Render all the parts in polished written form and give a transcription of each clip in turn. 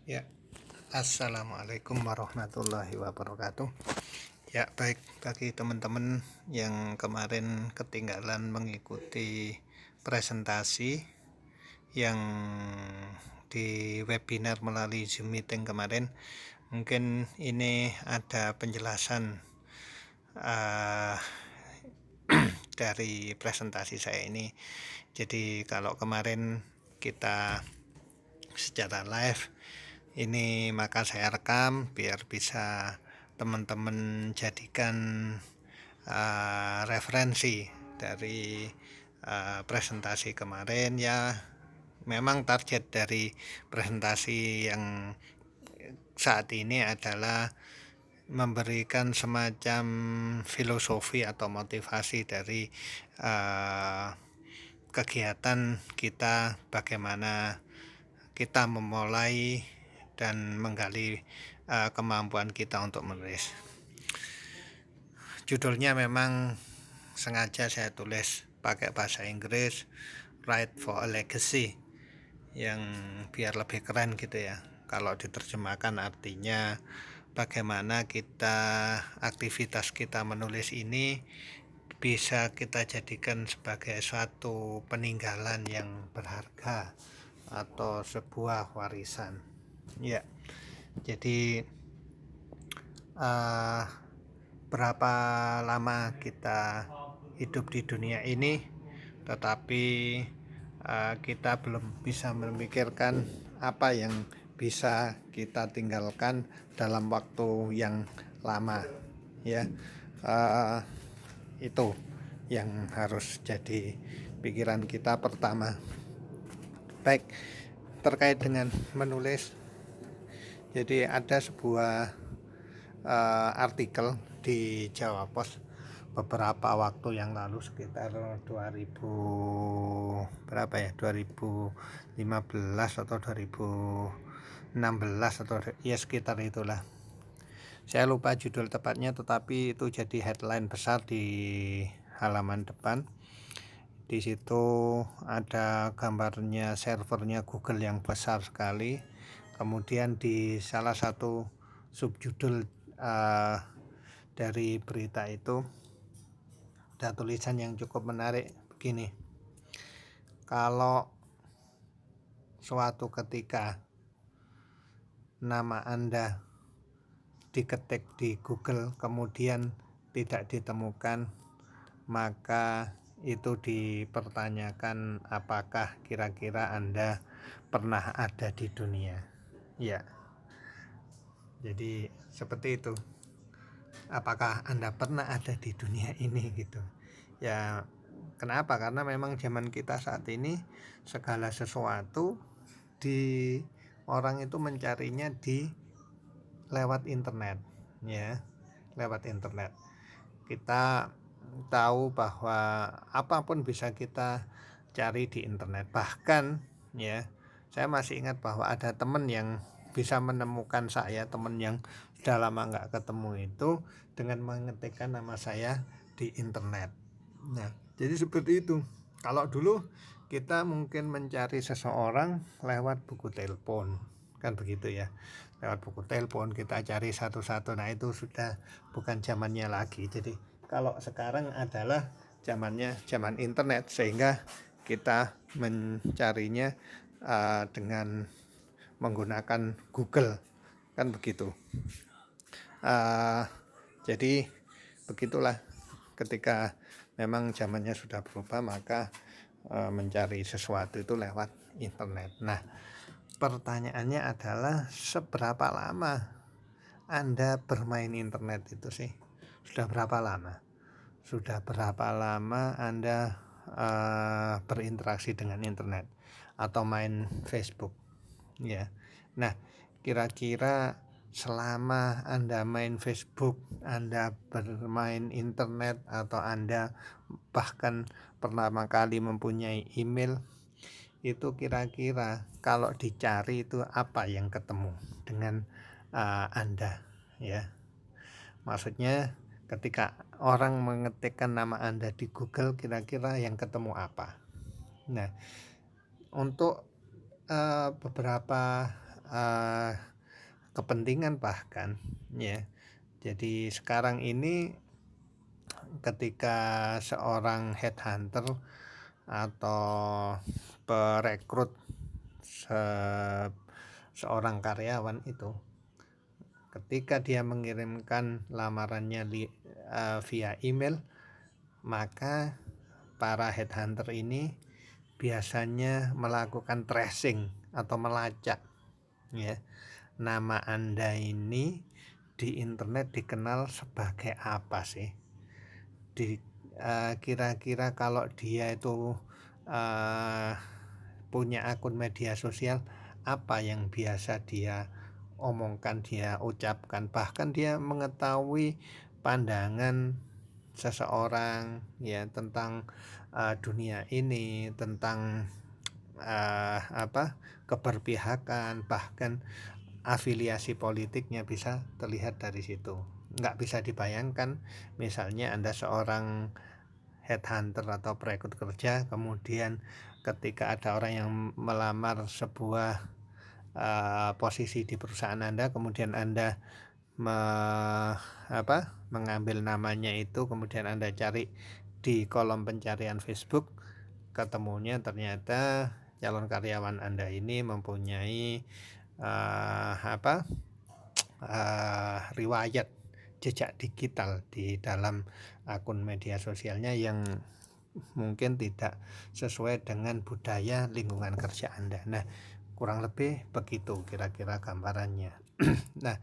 Ya, assalamualaikum warahmatullahi wabarakatuh. Ya, baik, bagi teman-teman yang kemarin ketinggalan mengikuti presentasi yang di webinar melalui Zoom meeting kemarin, mungkin ini ada penjelasan uh, dari presentasi saya ini. Jadi kalau kemarin kita secara live ini, maka saya rekam biar bisa teman-teman jadikan referensi dari presentasi kemarin. Ya, memang target dari presentasi yang saat ini adalah memberikan semacam filosofi atau motivasi dari kegiatan kita, bagaimana kita memulai dan menggali kemampuan kita untuk menulis. Judulnya memang sengaja saya tulis pakai bahasa Inggris, Write for a Legacy, yang biar lebih keren gitu ya. Kalau diterjemahkan artinya bagaimana kita, aktivitas kita menulis ini bisa kita jadikan sebagai suatu peninggalan yang berharga atau sebuah warisan. Ya, jadi berapa lama kita hidup di dunia ini, tetapi kita belum bisa memikirkan apa yang bisa kita tinggalkan dalam waktu yang lama, ya. Itu yang harus jadi pikiran kita pertama. Baik, terkait dengan menulis, jadi ada sebuah artikel di Jawa Pos beberapa waktu yang lalu, sekitar 2015 atau 2016 atau ya sekitar itulah. Saya lupa judul tepatnya, tetapi itu jadi headline besar di halaman depan. Di situ ada gambarnya servernya Google yang besar sekali. Kemudian di salah satu subjudul dari berita itu ada tulisan yang cukup menarik begini: kalau suatu ketika nama Anda diketik di Google kemudian tidak ditemukan, maka itu dipertanyakan apakah kira-kira Anda pernah ada di dunia. Ya, jadi seperti itu. Apakah Anda pernah ada di dunia ini gitu. Ya, kenapa? Karena memang zaman kita saat ini segala sesuatu di orang itu mencarinya di lewat internet, ya, lewat internet. Kita tahu bahwa apapun bisa kita cari di internet. Bahkan ya, saya masih ingat bahwa ada teman yang bisa menemukan saya, teman yang sudah lama nggak ketemu itu, dengan mengetikkan nama saya di internet. Nah, jadi seperti itu. Kalau dulu kita mungkin mencari seseorang lewat buku telepon, kan begitu ya. Lewat buku telepon kita cari satu-satu. Nah, itu sudah bukan zamannya lagi. Jadi kalau sekarang adalah zamannya zaman internet, sehingga kita mencarinya dengan menggunakan Google, kan begitu. Jadi begitulah, ketika memang zamannya sudah berubah, maka mencari sesuatu itu lewat internet. Nah, pertanyaannya adalah seberapa lama Anda bermain internet itu sih? Sudah berapa lama? Sudah berapa lama Anda berinteraksi dengan internet atau main Facebook, ya. Nah, kira-kira selama Anda main Facebook, Anda bermain internet, atau Anda bahkan pertama kali mempunyai email, itu kira-kira kalau dicari itu apa yang ketemu dengan Anda, ya. Maksudnya ketika orang mengetikkan nama Anda di Google, kira-kira yang ketemu apa? Nah, untuk beberapa eee, kepentingan bahkan, ya. Jadi sekarang ini ketika seorang headhunter atau perekrut se seorang karyawan itu, ketika dia mengirimkan lamarannya via email, maka para headhunter ini biasanya melakukan tracing atau melacak, ya, nama Anda ini di internet dikenal sebagai apa sih? Kira-kira kalau dia itu punya akun media sosial, apa yang biasa dia omongkan, dia ucapkan, bahkan dia mengetahui pandangan seseorang, ya, tentang dunia ini, tentang keberpihakan, bahkan afiliasi politiknya bisa terlihat dari situ. Nggak bisa dibayangkan misalnya Anda seorang headhunter atau perekrut kerja, kemudian ketika ada orang yang melamar sebuah posisi di perusahaan Anda, kemudian Anda mengambil namanya itu, kemudian Anda cari di kolom pencarian Facebook, ketemunya ternyata calon karyawan Anda ini mempunyai riwayat jejak digital di dalam akun media sosialnya yang mungkin tidak sesuai dengan budaya lingkungan kerja Anda. Nah, kurang lebih begitu kira-kira gambarannya. Nah,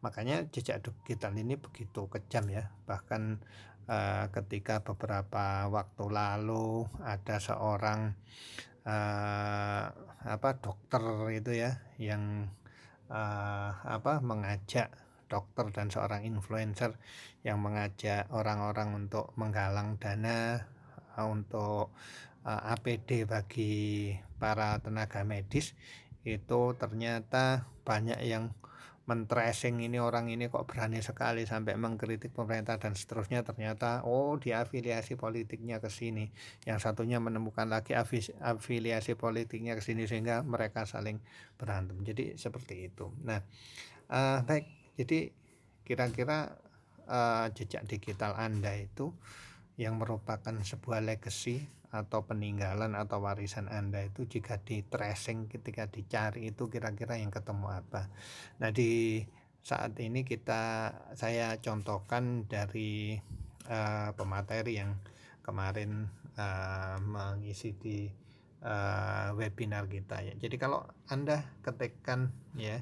makanya jejak digital ini begitu kejam, ya. Bahkan ketika beberapa waktu lalu ada seorang dokter itu, ya, yang mengajak, dokter dan seorang influencer yang mengajak orang-orang untuk menggalang dana untuk APD bagi para tenaga medis. Itu ternyata banyak yang men-tracing, ini orang ini kok berani sekali sampai mengkritik pemerintah dan seterusnya. Ternyata diafiliasi politiknya ke sini, yang satunya menemukan lagi afiliasi politiknya ke sini, sehingga mereka saling berantem. Jadi seperti itu. Nah, baik, jadi kira-kira jejak digital Anda itu yang merupakan sebuah legacy atau peninggalan atau warisan Anda itu, jika di tracing, ketika dicari itu kira-kira yang ketemu apa. Nah, di saat ini saya contohkan dari pemateri yang kemarin mengisi di webinar kita, ya. Jadi kalau Anda ketikkan, ya,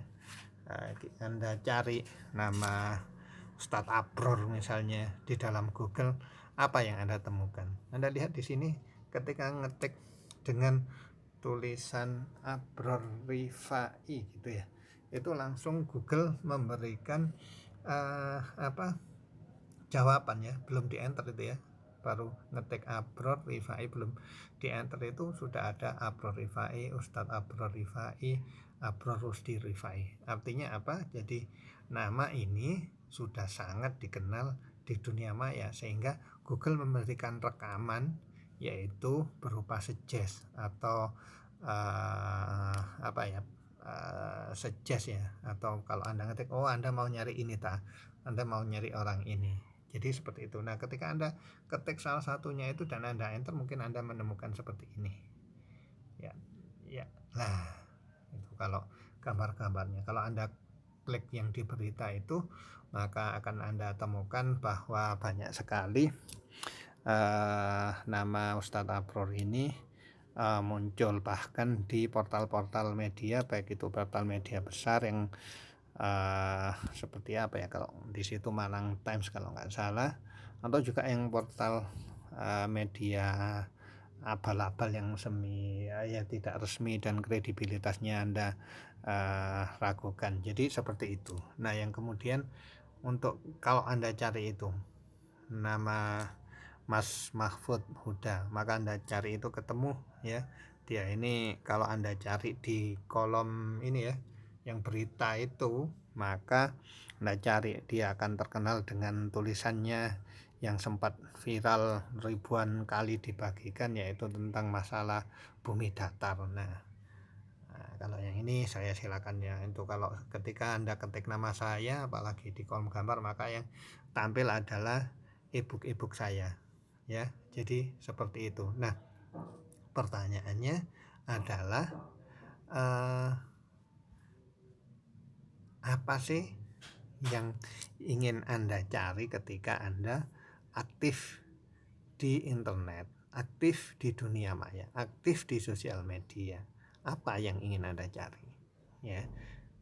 Anda cari nama Ustadz Abror misalnya di dalam Google, apa yang Anda temukan? Anda lihat di sini, ketika ngetik dengan tulisan Abror Rifai gitu, ya, itu langsung Google memberikan jawaban, ya, belum di enter itu, ya. Baru ngetik Abror Rifai, belum di enter itu sudah ada Abror Rifai, Ustadz Abror Rifai, Abror Rusdi Rifai. Artinya apa? Jadi nama ini sudah sangat dikenal di dunia maya, sehingga Google memberikan rekaman, yaitu berupa suggest atau suggest, ya, atau kalau Anda ngetik, Anda mau nyari ini, Anda mau nyari orang ini. Jadi seperti itu. Nah, ketika Anda ketik salah satunya itu dan Anda enter, mungkin Anda menemukan seperti ini, ya, ya. Nah, itu kalau gambar-gambarnya. Kalau Anda klik yang di berita itu, maka akan Anda temukan bahwa banyak sekali nama Ustadz Abror ini muncul bahkan di portal-portal media, baik itu portal media besar yang seperti apa, ya, kalau di situ Malang Times kalau nggak salah, atau juga yang portal media abal-abal yang tidak resmi dan kredibilitasnya Anda ragukan. Jadi seperti itu. Nah, yang kemudian untuk kalau Anda cari itu nama Mas Mahfud Huda, maka Anda cari itu ketemu, ya. Dia ini kalau Anda cari di kolom ini, ya, yang berita itu, maka Anda cari, dia akan terkenal dengan tulisannya yang sempat viral ribuan kali dibagikan, yaitu tentang masalah bumi datar. Nah, Nah, kalau yang ini saya silakan ya. Itu kalau ketika Anda ketik nama saya, apalagi di kolom gambar, maka yang tampil adalah e-book saya. Ya, jadi seperti itu. Nah, pertanyaannya adalah apa sih yang ingin Anda cari ketika Anda aktif di internet, aktif di dunia maya, aktif di sosial media? Apa yang ingin Anda cari? Ya,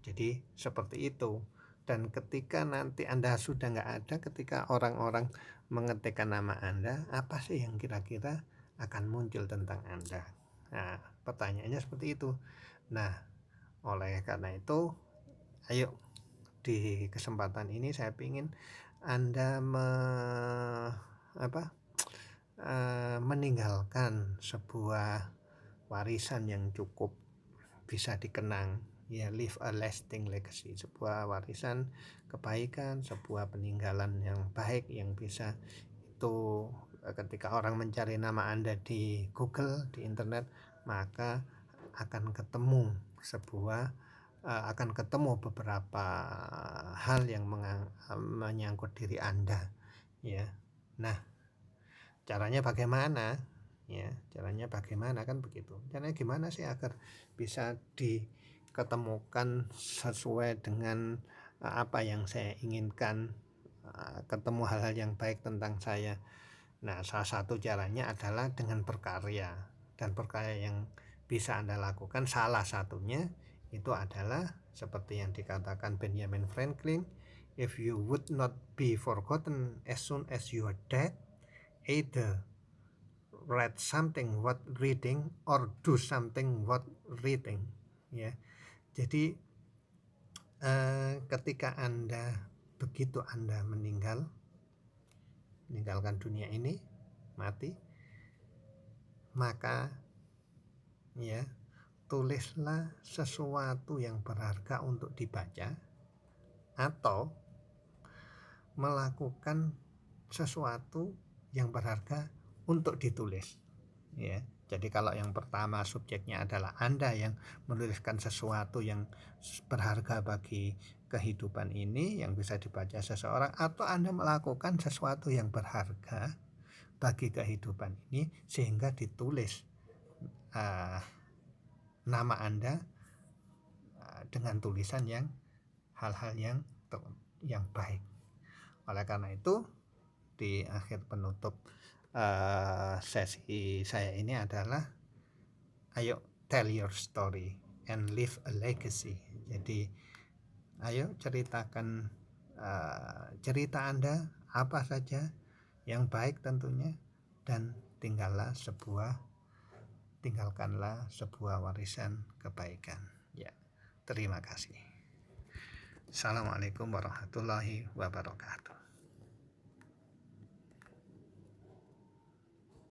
jadi seperti itu. Dan ketika nanti Anda sudah nggak ada, ketika orang-orang mengetikkan nama Anda, apa sih yang kira-kira akan muncul tentang Anda? Nah, pertanyaannya seperti itu. Nah, oleh karena itu, ayo di kesempatan ini saya ingin Anda meninggalkan sebuah warisan yang cukup bisa dikenang, ya, leave a lasting legacy, sebuah warisan kebaikan, sebuah peninggalan yang baik yang bisa itu ketika orang mencari nama Anda di Google, di internet, maka akan ketemu beberapa hal yang menyangkut diri Anda, ya. Nah, caranya bagaimana? Ya, caranya bagaimana, kan begitu. Caranya gimana sih agar bisa diketemukan sesuai dengan apa yang saya inginkan, ketemu hal-hal yang baik tentang saya. Nah, salah satu caranya adalah dengan berkarya. Dan berkarya yang bisa Anda lakukan salah satunya itu adalah seperti yang dikatakan Benjamin Franklin, if you would not be forgotten as soon as you are dead, either read something worth reading or do something worth reading. Ya, jadi ketika begitu Anda meninggalkan dunia ini, mati, maka ya, tulislah sesuatu yang berharga untuk dibaca atau melakukan sesuatu yang berharga untuk ditulis, ya. Jadi kalau yang pertama subjeknya adalah Anda yang menuliskan sesuatu yang berharga bagi kehidupan ini yang bisa dibaca seseorang, atau Anda melakukan sesuatu yang berharga bagi kehidupan ini sehingga ditulis nama Anda dengan tulisan yang hal-hal yang baik. Oleh karena itu, di akhir penutup sesi saya ini adalah ayo tell your story and leave a legacy. Jadi ayo ceritakan cerita Anda apa saja yang baik tentunya, dan tinggalkanlah sebuah warisan kebaikan. Ya, terima kasih. Assalamualaikum warahmatullahi wabarakatuh.